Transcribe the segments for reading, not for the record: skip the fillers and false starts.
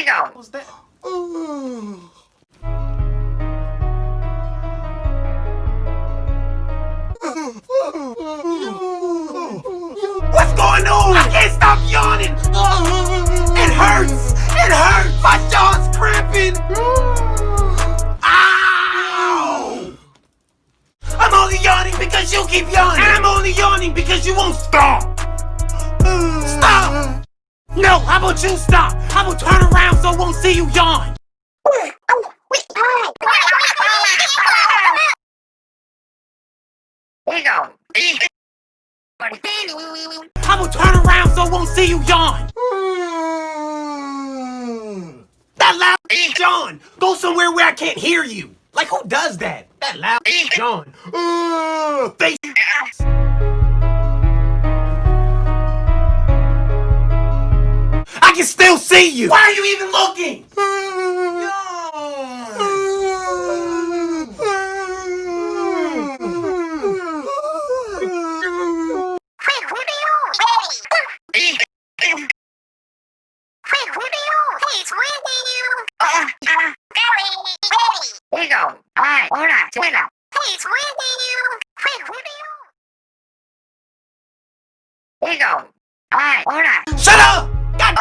What was that? What's going on? I can't stop yawning. It hurts. It hurts. My jaw's cramping. Ow! I'm only yawning because you keep yawning. And I'm only yawning because you won't stop. Stop! No, how about you stop? How about turn around so I won't see you yawn? How about turn around so I won't see you yawn? That loud yawn. Go somewhere where I can't hear you. Like who does that? That loud yawn. Face. I can still see you. Why are you even looking? Shut up! God,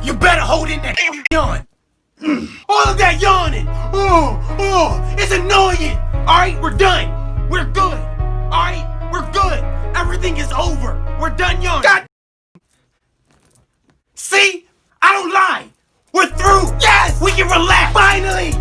you better hold in that yawn. All of that yawning. It's annoying. All right, we're done. We're good. All right, we're good. Everything is over. We're done yawning. God. See? I don't lie. We're through. Yes, we can relax. Finally.